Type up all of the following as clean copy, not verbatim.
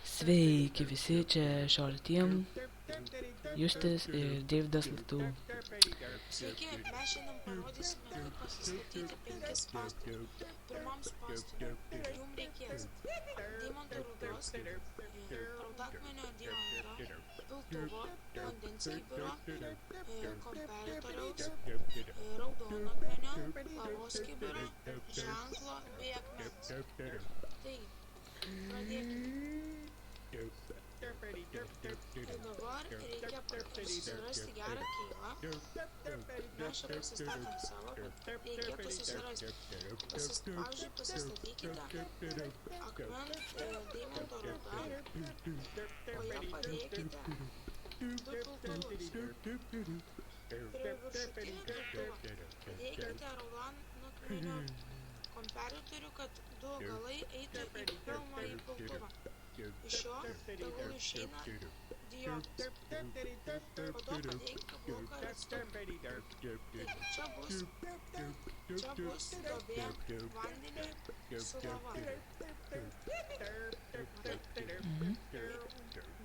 Sveiki visi, čia Šortiem, Justis ir Deividas Latų. Sveiki, mes šiandien parodysime, kaip pasistatyti 5 spąstus. Pirmam spąstui jums reikės deimanto rūdos, raudakmenio diamondą, piltuvo, vandens kibiro, komparatoriaus, raudonakmenio, lavos kibiro, ženklo bei akmens. Taigi, pradėkime. Ir dabar reikia susirasti gerą keilą. Mes čia pasistatom savo, bet reikėtų susirasti. Pavyzdžiui, pasistatykite akmens deimanto rūdą, o ją padėkite 2 piltuvus. Prie viršutinio piltuvo padėkite raudonakmenio komparatorių, kad 2 galai eitų į pilnąjį piltuvą. Iš jo tegul išeina diodas. Po to padėkite bloką redstone. Čia bus duobė vandeniui su lava.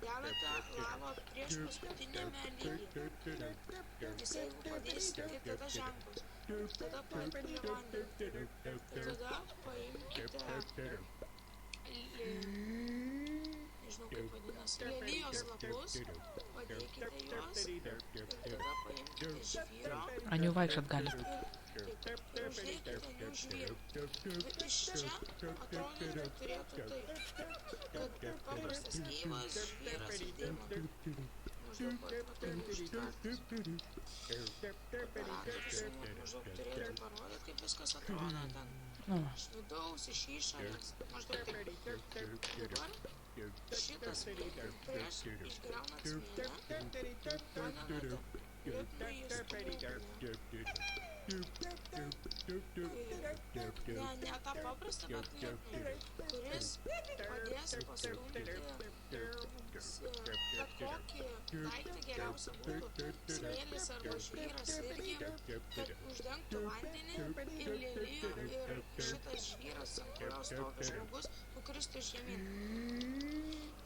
Dedate lavą prieš paskutiniame lygyje. Nes jeigu padėsite, tai tada ženklas. Tada paimkite vandenį. Tada paimkite nežinau kaip vadinasi, lelijos lapus, padėkite juos ir tada paimkite žvyro. Ant jų vaikščiot galit. Ir uždėkite ant jų žvyrų. Iš čia atrodytų turėtų taip, kad paprastas gyvas žvyras ir deimantas. Maždaug užtvartas. Komparatorius maždaug turėtų parodyti, kaip viskas atrodo ten. Iš vidaus, iš išorės, maždaug taip. Dabar šitas prieš išgriaunat smėlę, padedate liepnų į stūmą. Ne tą paprastą, bet liepnų, kuris padės pastumti bet kokį daiktą geriausia būtų smėlis arba žvyras irgi, kad uždengtų vandenį ir lelijų ir šitas žvyras, ant kurio stovi žmogus, nukristų žemyn.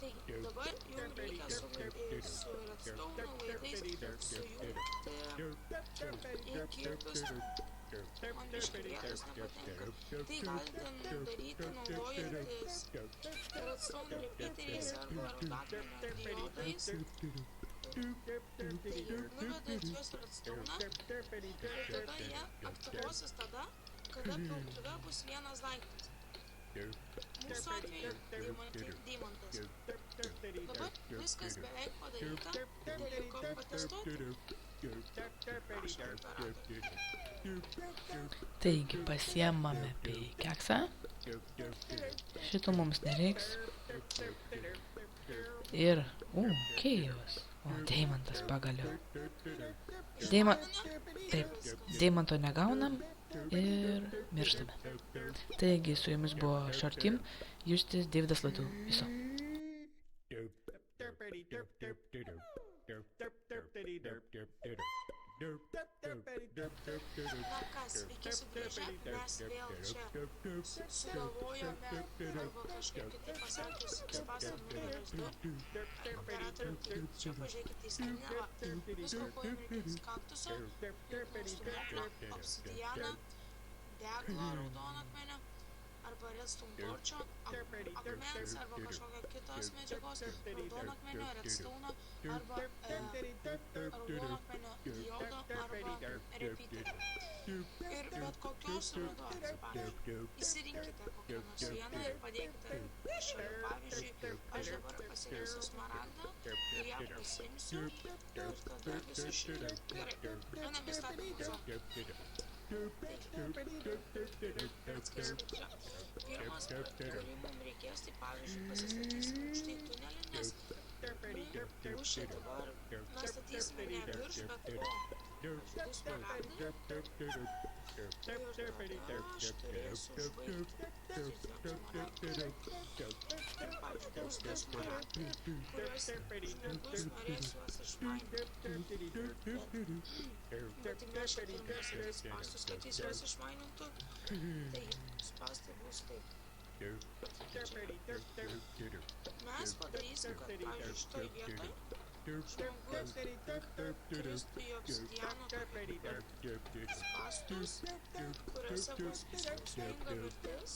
Taigi, dabar jums reikia su redstone laidais sujungti įkirpus. Man biškį vietos nepatinka. Tai galite daryti naudojantis redstone repeateriais arba raudakmenio diodais. Tai nuvedat juos redstone'ą ir tada jie aktyvuosis tada, kada piltuve bus vienas daiktas. Mūsų atveju deimantas. Dabar viskas beveik padaryta, liko patestuoti. Prašom, operatorių. Taigi, pasiemame pikeksą. Šito mums nereiks. Ir, keivas. O, deimantas pagaliau. Taip, deimanto negaunam ir mirštame. Taigi, su jumis buvo Šortim, Justis, Deividas Latų. Viso. Na kas, sveiki sugrįžę, mes vėl čia sugalvojome, arba kažkaip kitaip pasakius, spąstą numeris 2. Operatorių, čia pažiūrėkite į skrinę, visko ko jums reikės kaktuso, stumbruoklio, obsidianą, deglo, raudonakmenio, arba redstone torčio, akmens arba kažkokio kitos medžiagos, raudonakmenio, redstone arba raudonakmenio diodo arba repeaterio. Ir bet kokios rūdos, pavyzdžiui, įsirinkite kokią nors vieną ir padėkite šalia. Pavyzdžiui, aš dabar pasirinksiu smaragdą ir ją pasiimsiu ir tada visus šitą. Gerai, einam į statymų zoną. Atskaiskite. Pirmas, kurį mums reikės, tai pavyzdžiui pasistatysim štai tunelį, nes už dabar mes statysime ne virš, bet po. Bus smaragdai ir tada aš turėsiu užbaigti. Pavyzdžiui, bus tie smaragdai, kuriuos žmogus norės juos išmainyti. Bet tik mes šiandien pasidarys spąstus, kad jis juos išmainintų. Tai spąstai bus taip. Mes padarysim, kad, pavyzdžiui, šitoj vietoj žmogus kristų į obsidiano spąstus, kuriuose bus skausminga mirtis.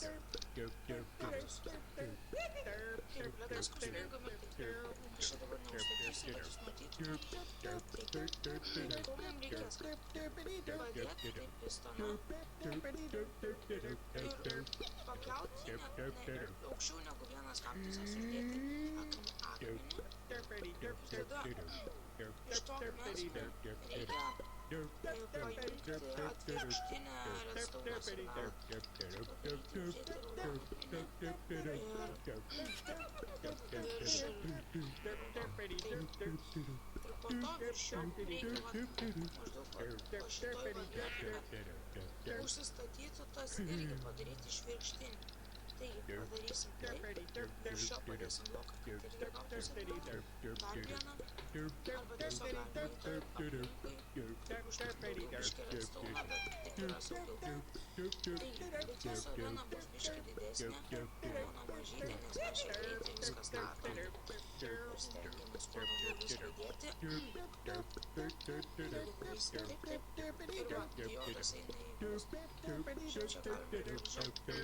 Ir blėda skausminga mirtis. Aš čia dabar neužstatysiu, kad jūs matytumėt. Tai ko mums reikės? Padėti taip pistonu ir pakelti aukščiau negu vienas kaktusas ir dėti akmenį. Tada iš to akmens reikia pajungti atvirkštinę redstone signalą. Padaryti raudoną ir po to virš jo reikia maždaug va šitoj va vietoje užsistatytų tas irgi padaryti išvirkštinį. Taigi padarysim taip, virš šio padėsim bloką, kad irgi gautųsi dar vieną, arba tiesiog galime aplinkui užstatyti biškį redstone, bet taip yra saugiau. Taigi, bet jūsų arena bus biškį didesnė, mano mažytė, nes mes čia greitai viską statom ir stengiamės kuo daugiau visko įdėti. Darysim taip, ir va, diodas eina į čia galime žalti.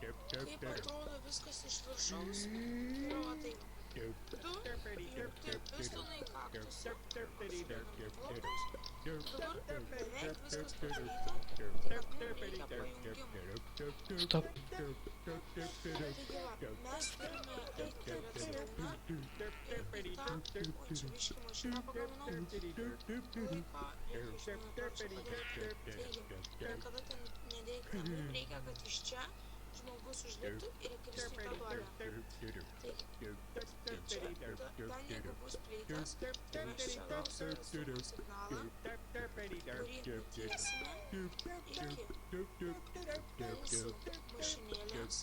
Kaip atrodo viskas iš viršaus, yra va taip. Du įjungti pistonai į kaktusą. Dabar beveik viskas padaryta, tik kad mums reikia pajungimų. Stop. Taigi va, mes turime eiti redstone ir į tą, oi čia biškį mašiną pagaminau, laiko ir žinoma torčią padėti. Taigi, ir kada ten nedėkite, mums reikia, kad iš čia žmogus užliptų ir įkristų į tą duobę. Taigi, čia, ten jeigu bus plytas, mes čia gausim redstone signalą, kurį nutiesime iki mūsų mašinėlės,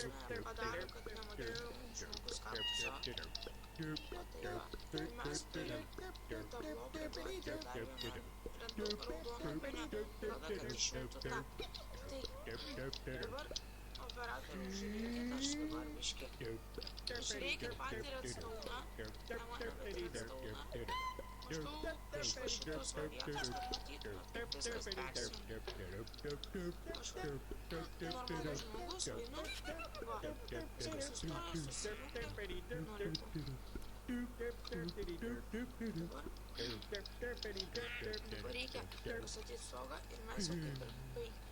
kuri padaro, kad nematytų žmogus kaktuso. O tai va, mes turim tą bloką ir dar vieną raudoną akmenį, tada kad išjungtų tą. Tai dabar operatorių žiūrėkit, aš dabar biškį žiūrėkit patį redstone'ą, ne mane, bet redstone'ą, maždaug iš va šitos va vietos, kad matytumėt, kaip viskas persijungia. Aš va, normalus žmogus, einu, va, viskas sustoja, susijungia, noriu. Dabar reikia pastatyti stogą ir mes jau kaip ir baigėm.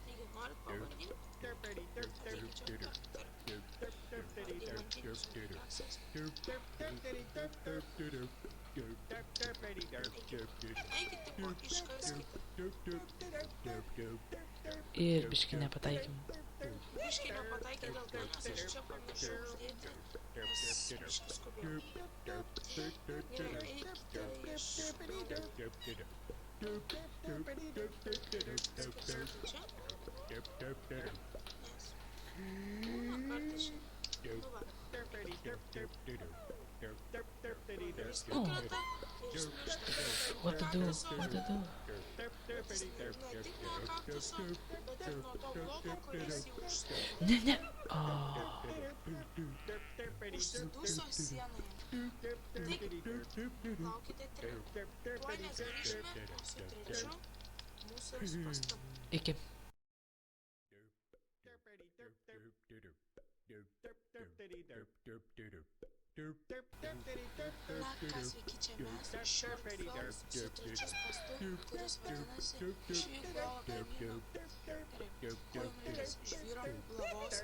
Taigi, norit pabandyti? Ateikit čia deimantinis universas. Eikit tipo, iškaskite. Ir biškį nepataikėm. Biškį nepataikė dėl to, nes aš čia pamiršau uždėti, nes biškį skubėjau. Gerai, eikite iš galų. Spėsiu čia. Nes būna kartais čia. Nu va. Jis nukrenta ir išmiršta. What to do? What to do? Ne tik nuo kaktuso, bet ir nuo to bloko, kuris jį užstūmė. Ne. Užsiduso sienoje. Taigi, laukite trim. Tuoj mes grįžime su trečiu mūsų spąstu. Iki. Na ką, sveiki, čia mes, Short Films, su trečiu spastu, kuris vadinasi Išvyk galą kaimyną. Gerai, ko jums reikės? Žvyro, lavos,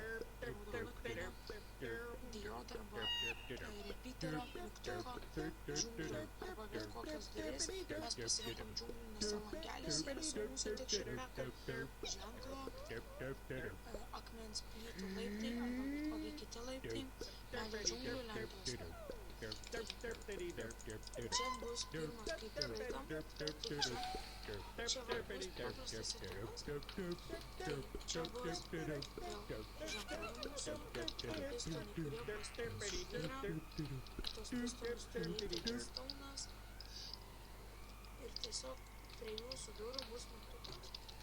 raudono akmenio, diodo arba repeaterio, mygtuko, džiunglių arba bet kokios duris. Mes pasirinkom džiunglių, nes ten langelis yra su mūsų tekščiame ženklo, akmens plytų laiptai arba bet kokie kiti laiptai, medžio džiunglių lentos. Čia bus pirmas kaip ir ilgam, čia va bus paprastas setimas, čia bus vėl ženklai mūsų, pistoniai, kurie bus užžvyra, tos pistonus turėti redstone'as ir tiesiog prie jūsų durų bus mygtukas.